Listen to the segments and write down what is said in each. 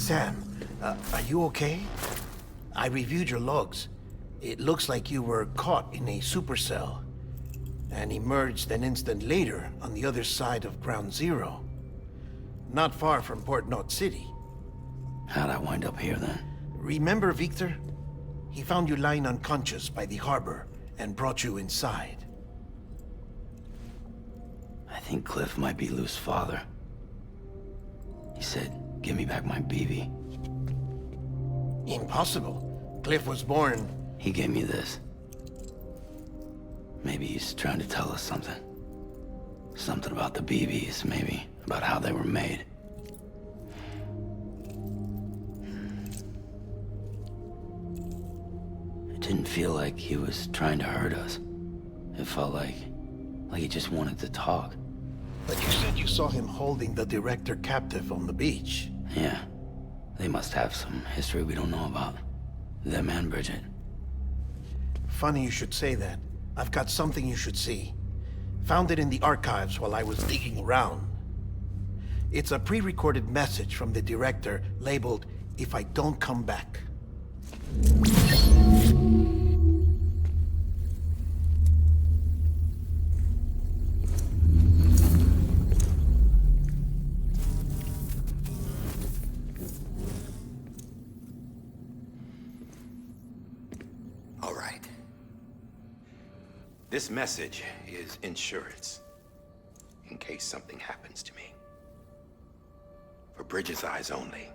Sam, are you okay? I reviewed your logs. It looks like you were caught in a supercell and emerged an instant later on the other side of Ground Zero. Not far from Port Knot City. How'd I wind up here then? Remember Victor? He found you lying unconscious by the harbor and brought you inside. I think Cliff might be Lou's father. He said, give me back my BB. Impossible. Cliff was born... He gave me this. Maybe he's trying to tell us something. Something about the BBs, maybe. About how they were made. It didn't feel like he was trying to hurt us. It felt like he just wanted to talk. But you said you saw him holding the director captive on the beach. Yeah. They must have some history we don't know about. Them and Bridget. Funny you should say that. I've got something you should see. Found it in the archives while I was digging around. It's a pre-recorded message from the director labeled, "If I don't come back." All right. This message is insurance, in case something happens to me. For Bridget's eyes only.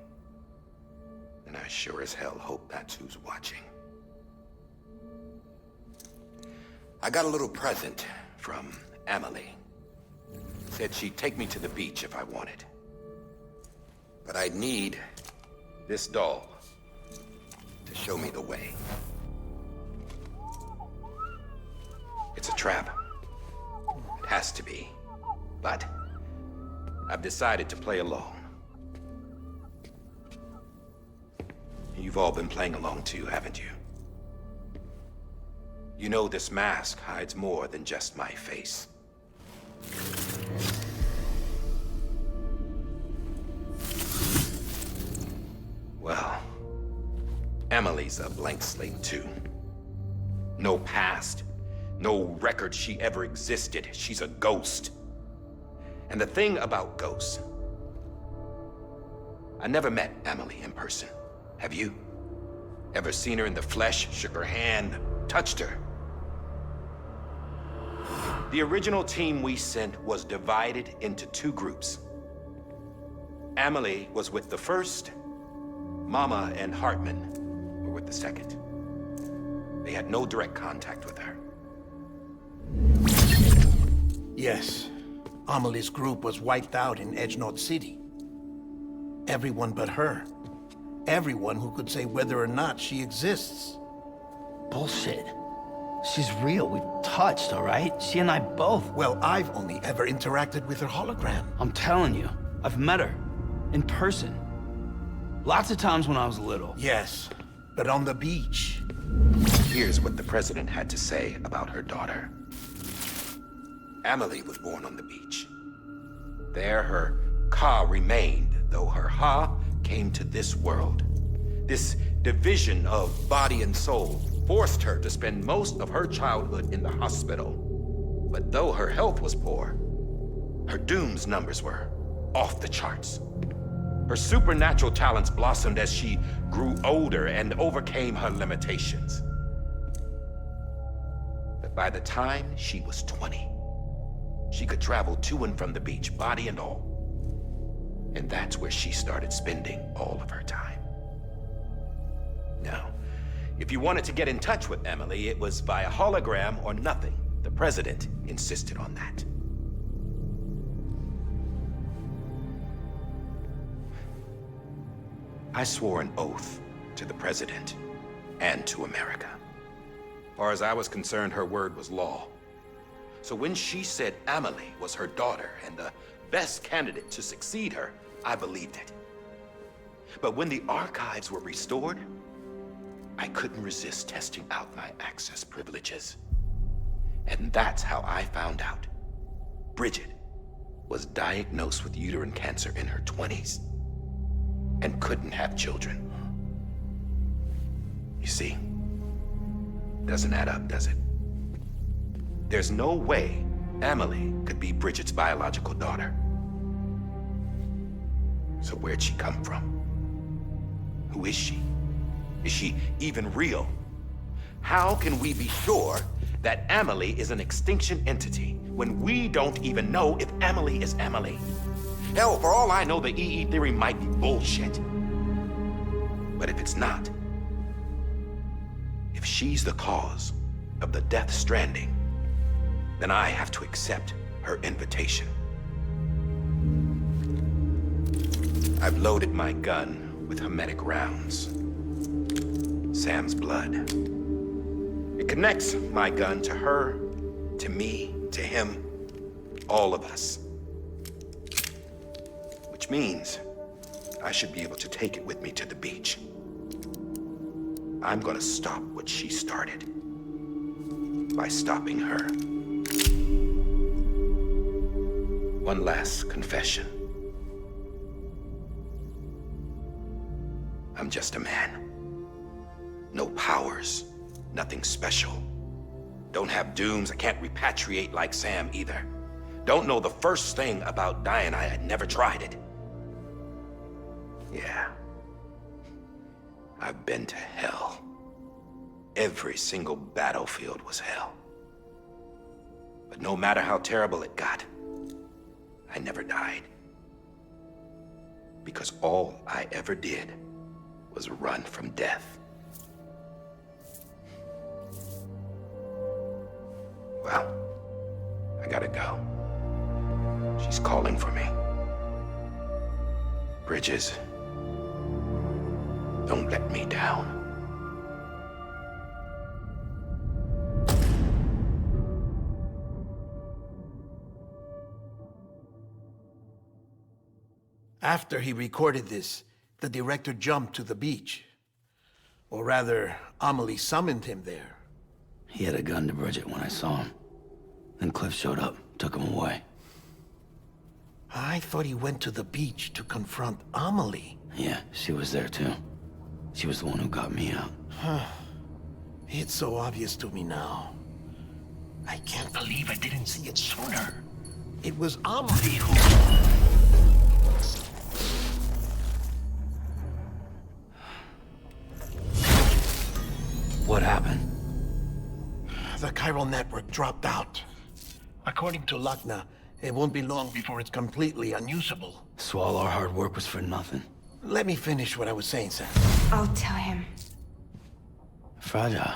And I sure as hell hope that's who's watching. I got a little present from Emily. Said she'd take me to the beach if I wanted. But I'd need this doll to show me the way. It's a trap. It has to be. But I've decided to play along. You've all been playing along too, haven't you? You know this mask hides more than just my face. Well, Emily's a blank slate too. No past. No record she ever existed. She's a ghost. And the thing about ghosts, I never met Emily in person. Have you? Ever seen her in the flesh, shook her hand, touched her? The original team we sent was divided into two groups. Emily was with the first. Mama and Hartman were with the second. They had no direct contact with her. Yes. Amelie's group was wiped out in Edge Knot City. Everyone but her. Everyone who could say whether or not she exists. Bullshit. She's real. We've touched, all right? She and I both. Well, I've only ever interacted with her hologram. I'm telling you, I've met her. In person. Lots of times when I was little. Yes, but on the beach. Here's what the president had to say about her daughter. Emily was born on the beach. There her Ka remained, though her Ha came to this world. This division of body and soul forced her to spend most of her childhood in the hospital. But though her health was poor, her Doom's numbers were off the charts. Her supernatural talents blossomed as she grew older and overcame her limitations. But by the time she was 20, she could travel to and from the beach, body and all. And that's where she started spending all of her time. Now, if you wanted to get in touch with Emily, it was via hologram or nothing. The president insisted on that. I swore an oath to the president and to America. As far as I was concerned, her word was law. So when she said Emily was her daughter and the best candidate to succeed her, I believed it. But when the archives were restored, I couldn't resist testing out my access privileges. And that's how I found out. Bridget was diagnosed with uterine cancer in her 20s. and couldn't have children. You see, doesn't add up, does it? There's no way Amelie could be Bridget's biological daughter. So where'd she come from? Who is she? Is she even real? How can we be sure that Amelie is an extinction entity when we don't even know if Amelie is Amelie? Hell, for all I know, the EE theory might be bullshit. But if it's not, if she's the cause of the death stranding, then I have to accept her invitation. I've loaded my gun with hermetic rounds. Sam's blood. It connects my gun to her, to me, to him, all of us. Which means I should be able to take it with me to the beach. I'm gonna stop what she started by stopping her. One last confession. I'm just a man. No powers, nothing special. Don't have dooms, I can't repatriate like Sam either. Don't know the first thing about dying, I had never tried it. Yeah. I've been to hell. Every single battlefield was hell. But no matter how terrible it got, I never died. Because all I ever did was run from death. Well, I gotta go. She's calling for me. Bridges, don't let me down. After he recorded this, the director jumped to the beach. Or rather, Amelie summoned him there. He had a gun to Bridget when I saw him. Then Cliff showed up, took him away. I thought he went to the beach to confront Amelie. Yeah, she was there too. She was the one who got me out. It's so obvious to me now. I can't believe I didn't see it sooner. It was Amelie who... What happened? The chiral network dropped out. According to Lakna, it won't be long before it's completely unusable. So all our hard work was for nothing. Let me finish what I was saying, Sam. I'll tell him. Fragile.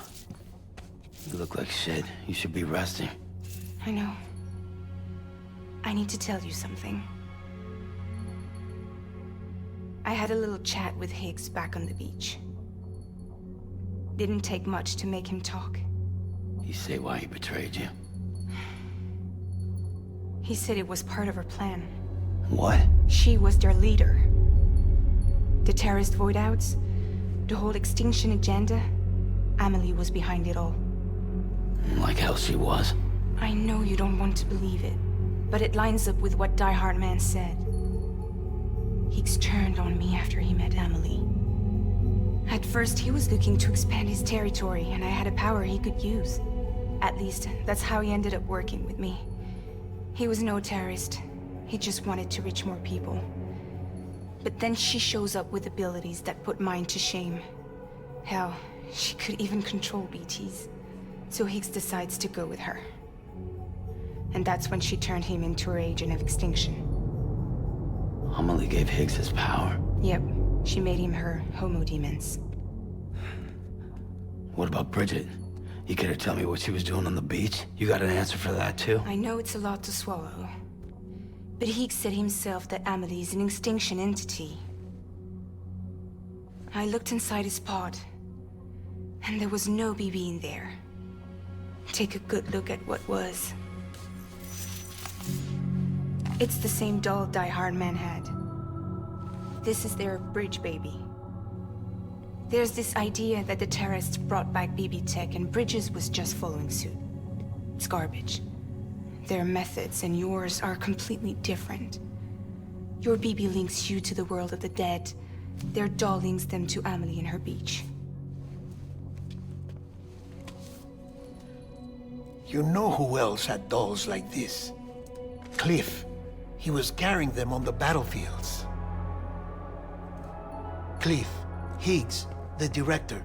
You look like shit. You should be resting. I know. I need to tell you something. I had a little chat with Higgs back on the beach. Didn't take much to make him talk. You say why he betrayed you? He said it was part of her plan. What? She was their leader. The terrorist voidouts, the whole extinction agenda, Amelie was behind it all. Like hell she was. I know you don't want to believe it, but it lines up with what Die Hard Man said. Higgs turned on me after he met Amelie. At first, he was looking to expand his territory, and I had a power he could use. At least, that's how he ended up working with me. He was no terrorist. He just wanted to reach more people. But then she shows up with abilities that put mine to shame. Hell, she could even control BTs. So Higgs decides to go with her. And that's when she turned him into her agent of extinction. Amelie gave Higgs his power. Yep, she made him her Homo Demens. What about Bridget? You care to tell me what she was doing on the beach? You got an answer for that too? I know it's a lot to swallow. But Higgs said himself that Amelie is an extinction entity. I looked inside his pod, and there was no BB in there. Take a good look at what was. It's the same doll Die Hard Man had. This is their bridge baby. There's this idea that the terrorists brought back BB tech and Bridges was just following suit. It's garbage. Their methods and yours are completely different. Your BB links you to the world of the dead, Their doll links them to Amelie and her beach. You know who else had dolls like this? Cliff. He was carrying them on the battlefields. Cliff, Higgs, the director.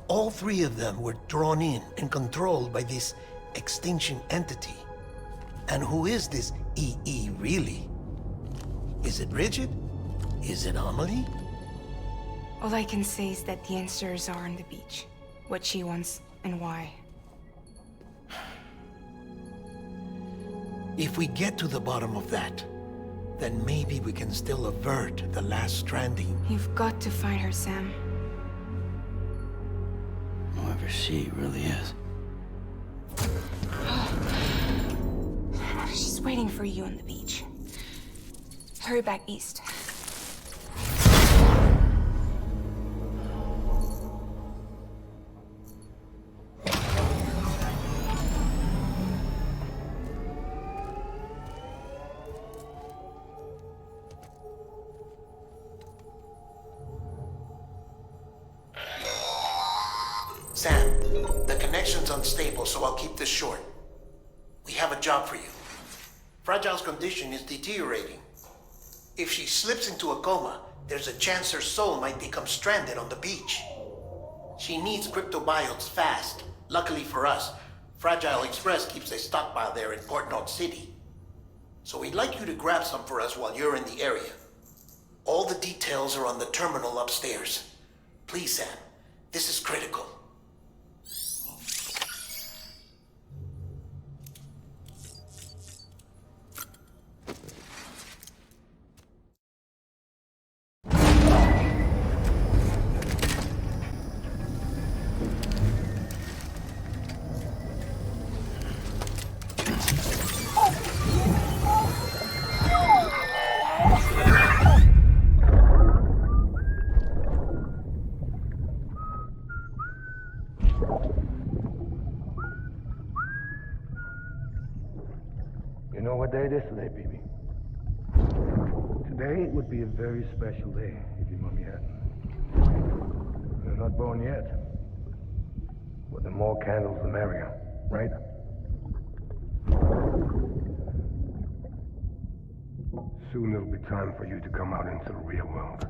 All three of them were drawn in and controlled by this extinction entity. And who is this EE really? Is it Bridget? Is it Amelie? All I can say is that the answers are on the beach. What she wants and why. If we get to the bottom of that, then maybe we can still avert the last stranding. You've got to find her, Sam. Whoever she really is. She's waiting for you on the beach. Hurry back east. Sam, the connection's unstable, so I'll keep this short. We have a job for you. Fragile's condition is deteriorating. If she slips into a coma, there's a chance her soul might become stranded on the beach. She needs cryptobiotes fast. Luckily for us, Fragile Express keeps a stockpile there in Port North City. So we'd like you to grab some for us while you're in the area. All the details are on the terminal upstairs. Please, Sam, this is critical. You know what day it is today, baby? Today would be a very special day if your mommy hadn't. You're not born yet. But the more candles, the merrier, right? Soon it'll be time for you to come out into the real world.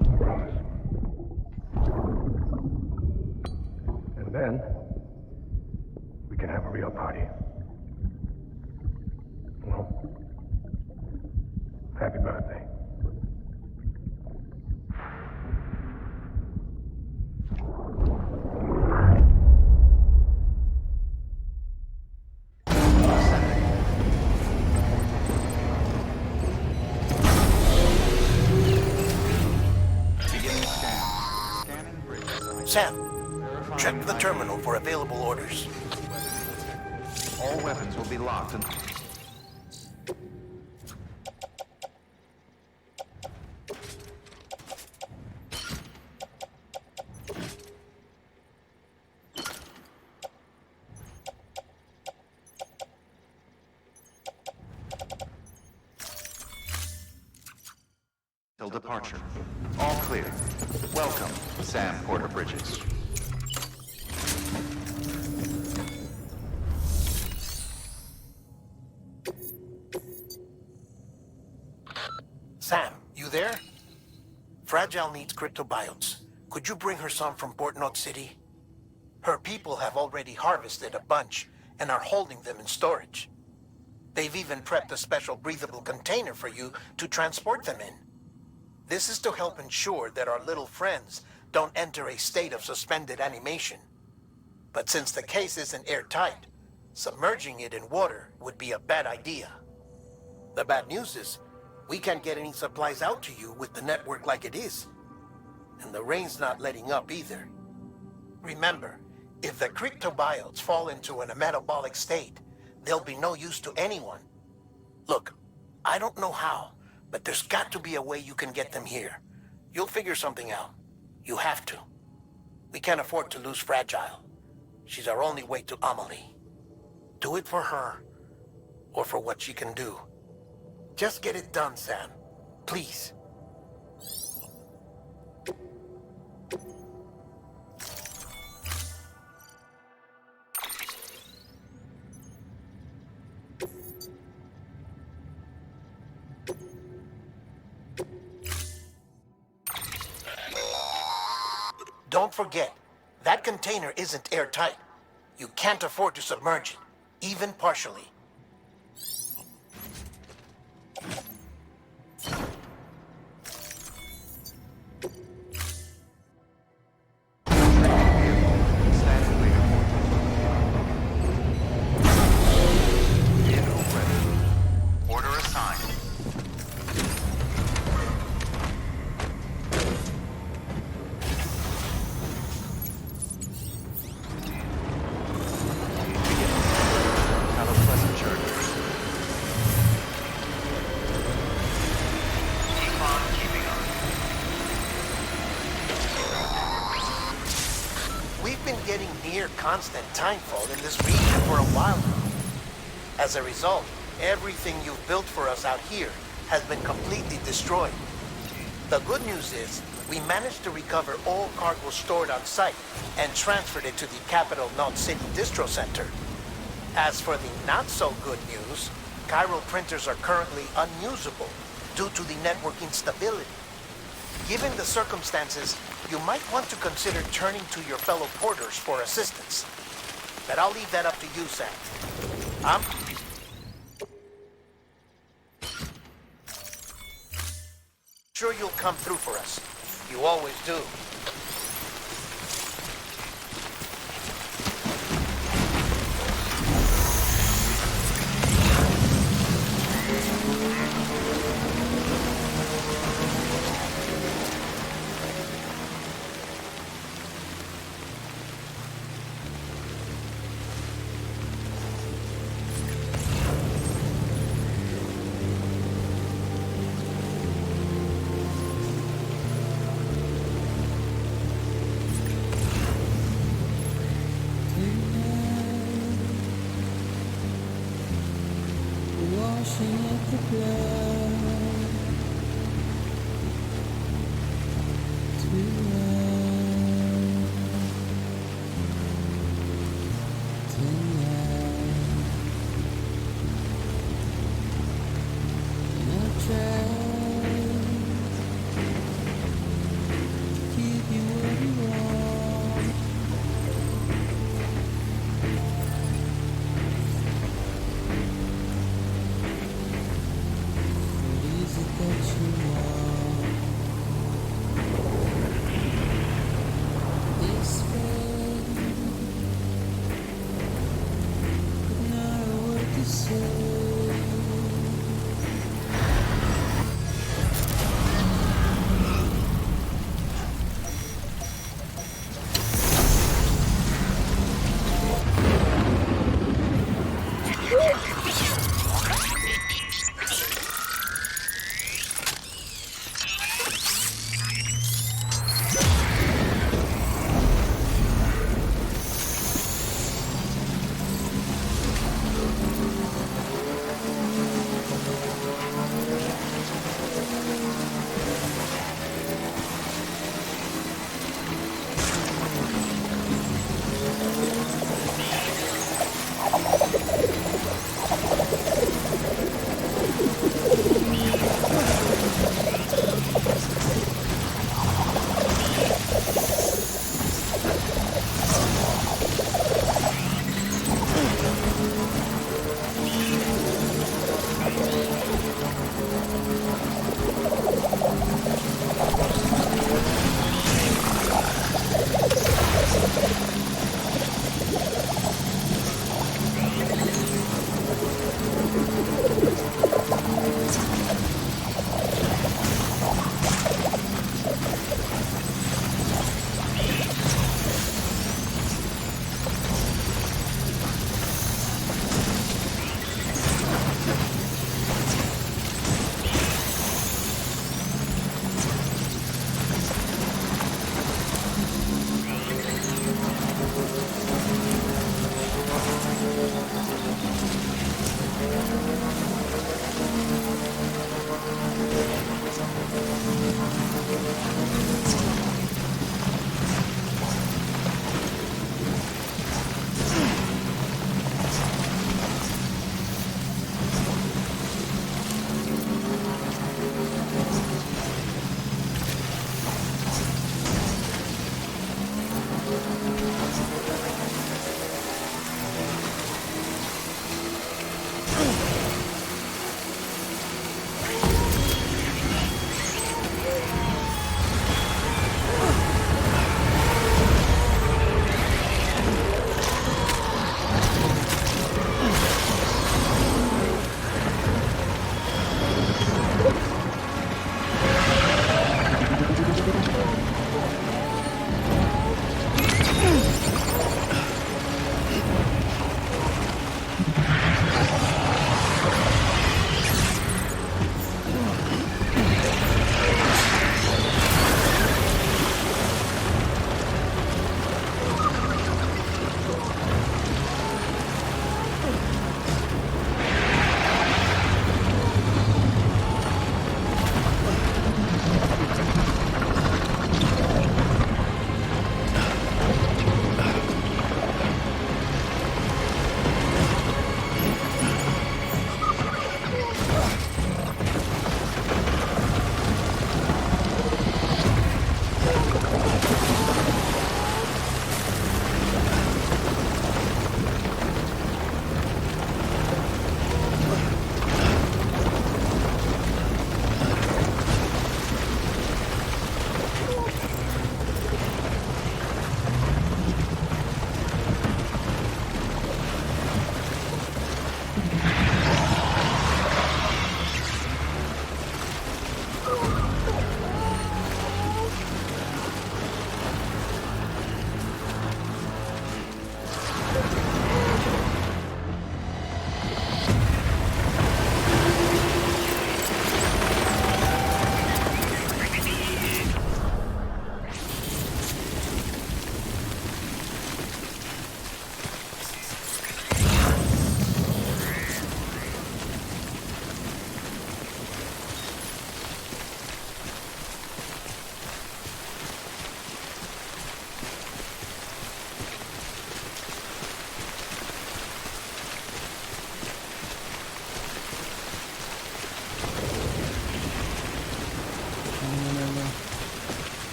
I promise. And then, we can have a real party. Well, happy birthday. Sam, check the terminal for available orders. All weapons will be locked and... till departure. All clear. Welcome, Sam Porter Bridges. Sam, you there? Fragile needs cryptobiotes. Could you bring her some from Port North City? Her people have already harvested a bunch and are holding them in storage. They've even prepped a special breathable container for you to transport them in. This is to help ensure that our little friends don't enter a state of suspended animation. But since the case isn't airtight, submerging it in water would be a bad idea. The bad news is, we can't get any supplies out to you with the network like it is. And the rain's not letting up either. Remember, if the cryptobiotes fall into a metabolic state, they'll be no use to anyone. Look, I don't know how, but there's got to be a way you can get them here. You'll figure something out. You have to. We can't afford to lose Fragile. She's our only way to Amelie. Do it for her, or for what she can do. Just get it done, Sam. Please. don't forget, that container isn't airtight. You can't afford to submerge it, even partially. Standing leader. Vehicle ready. Order assigned. Have a pleasant journey. Keep on keeping on. We've been getting near constant timefall in this region for a while now. As a result, everything you've built for us out here has been completely destroyed. The good news is, we managed to recover all cargo stored on site and transferred it to the Capital Knot City Distro Center. As for the not-so-good news, chiral printers are currently unusable due to the network instability. Given the circumstances, you might want to consider turning to your fellow porters for assistance. But I'll leave that up to you, Sam. I'm sure you'll come through for us. You always do. Washing up the blood to tonight. And I try to keep you where you are.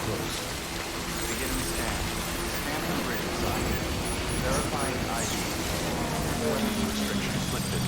close. Beginning scan. Scanning grid assigned. Verifying ID. Weapons restrictions lifted.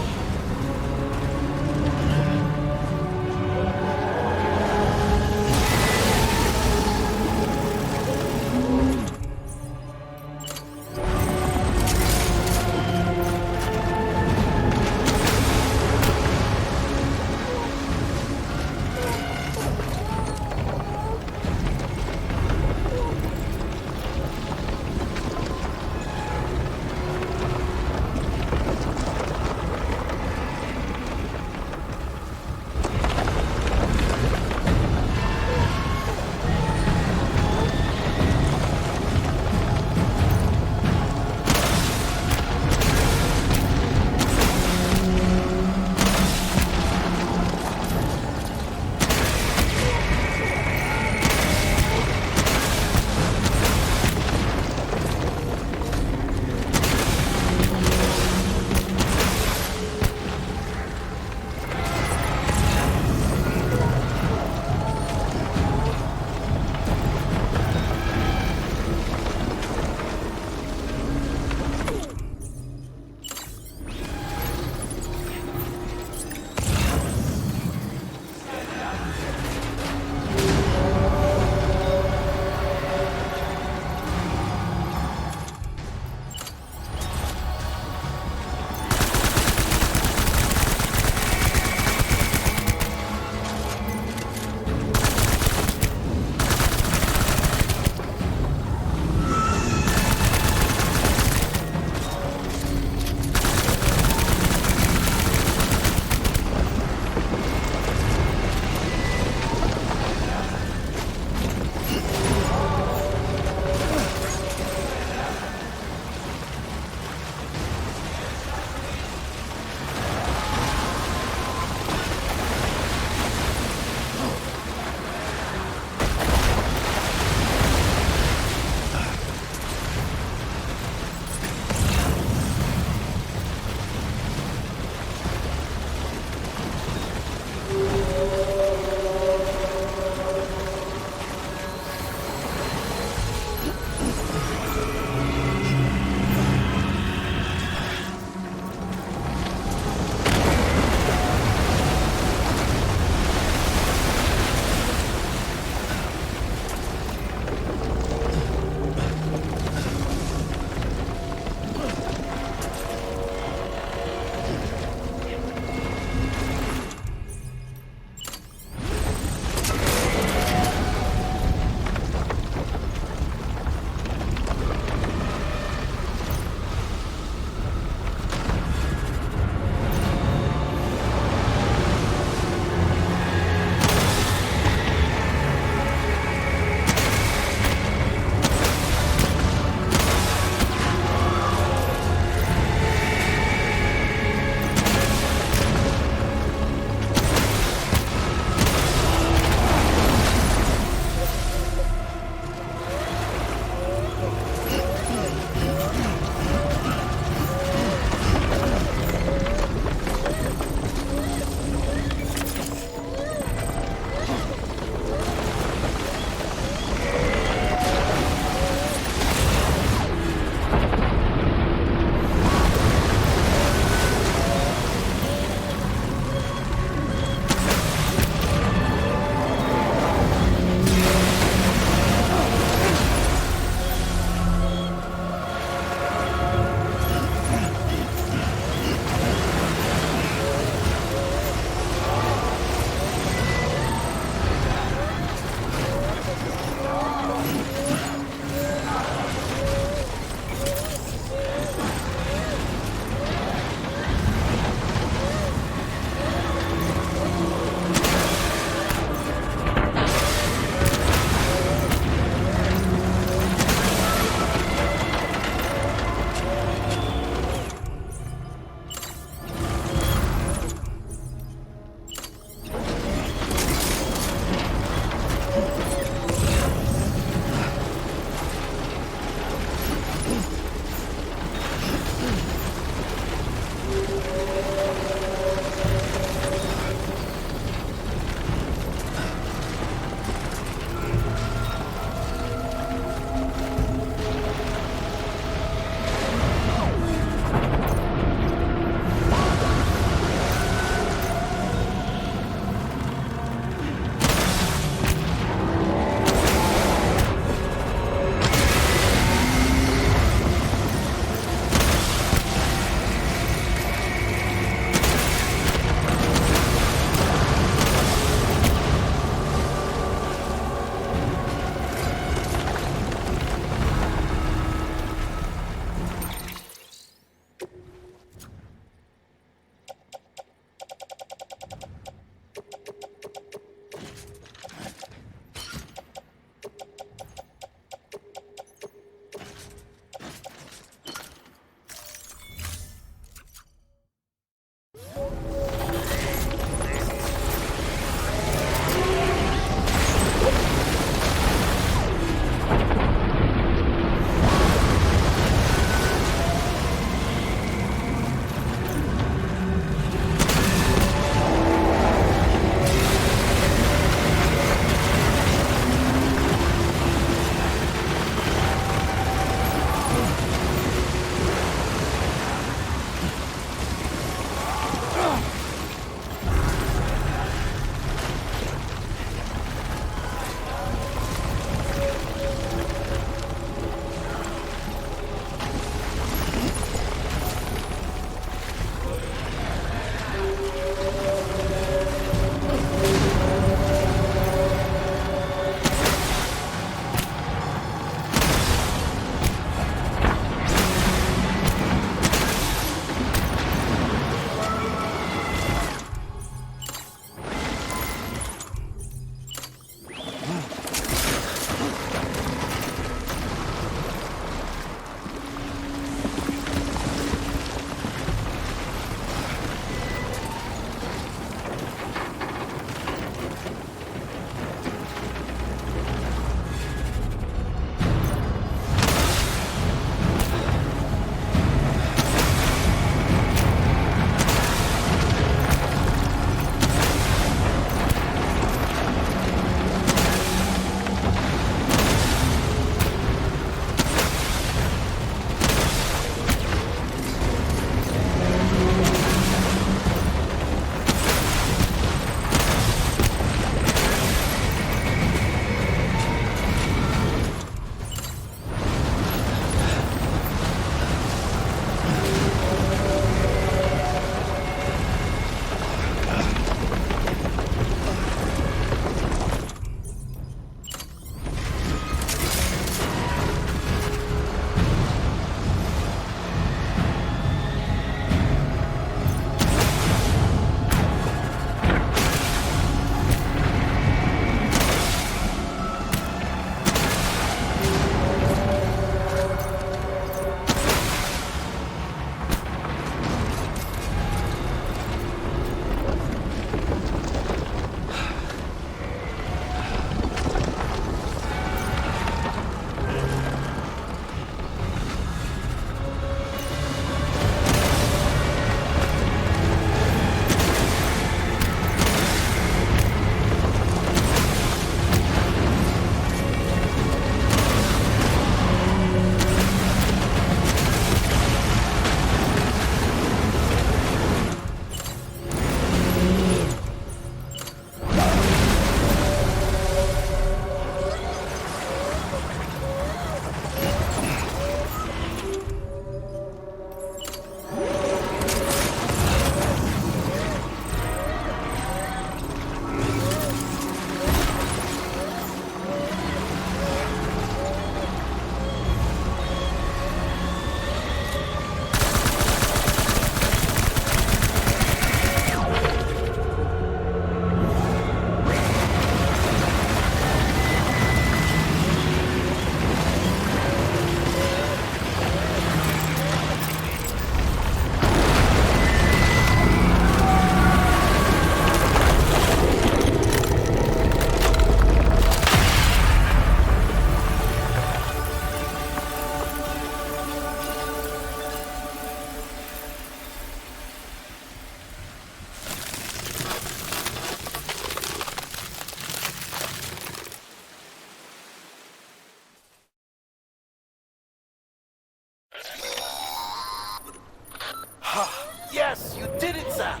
Yes, you did it, Zap!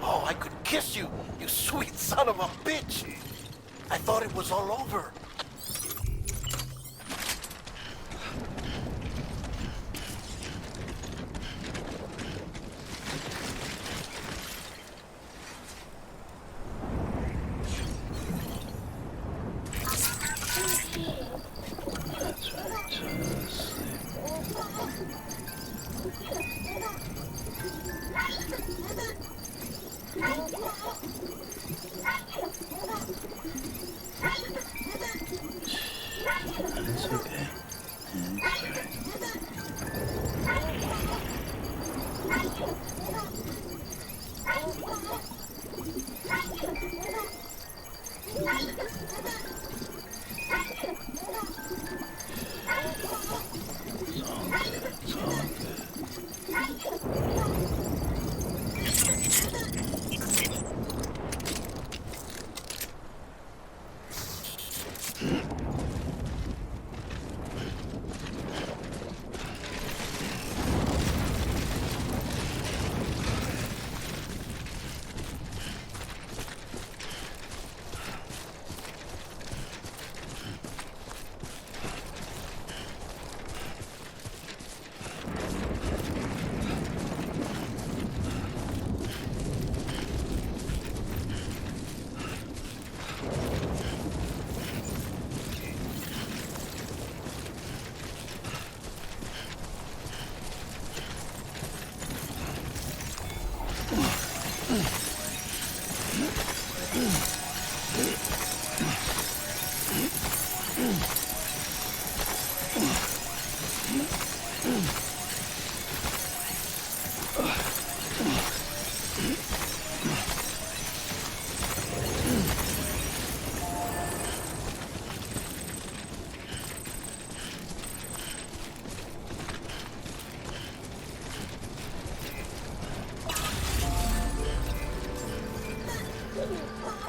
Oh, I could kiss you, you sweet son of a bitch! I thought it was all over. That's right, just sleep. It's okay. It's alright. It's all good. It's all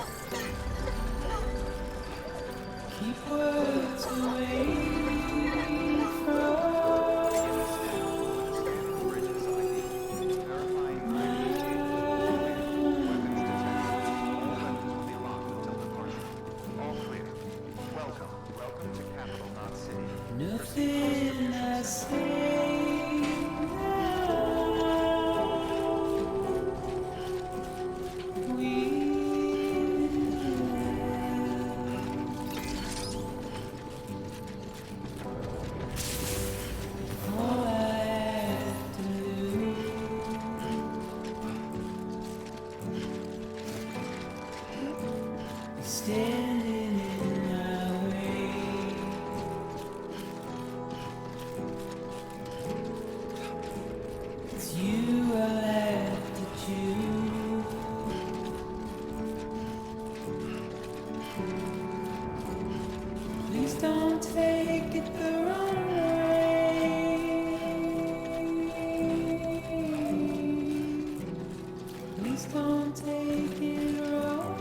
good. Keep words away from Bridges ID. Verifying ID. Weapons detected. All weapons will be locked until departure. All clear. Welcome. Welcome to Capital Knot City. nothing I say now. We all I have to do is standing in my way. It's you I have to choose. Please don't take it the wrong way. Please don't take it wrong.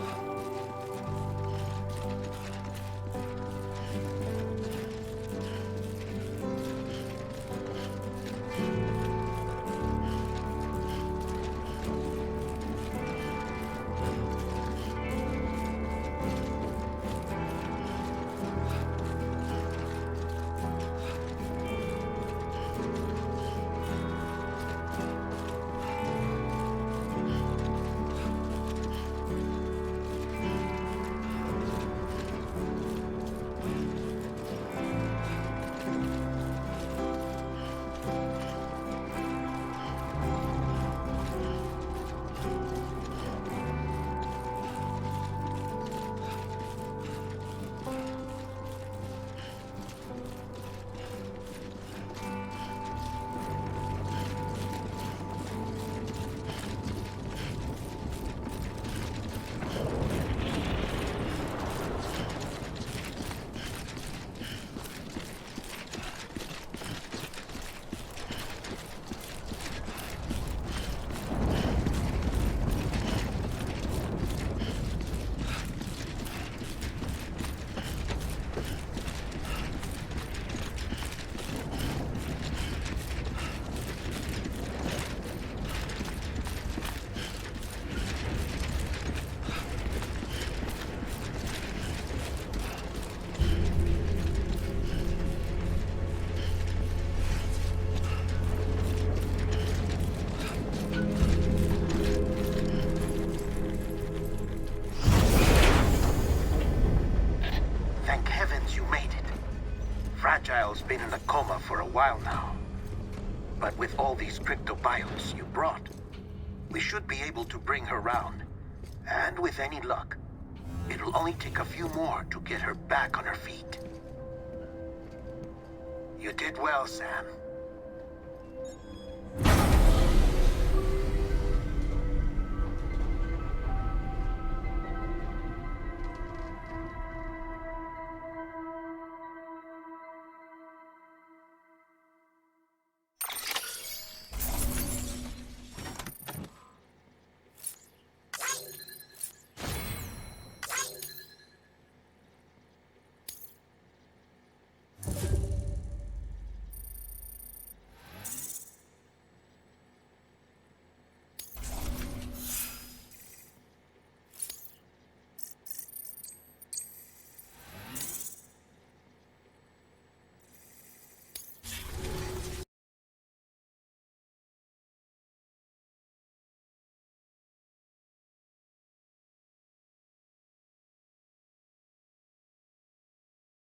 been in a coma for a while now. But with all these cryptobiotes you brought, we should be able to bring her round. And with any luck, it'll only take a few more to get her back on her feet. You did well, Sam.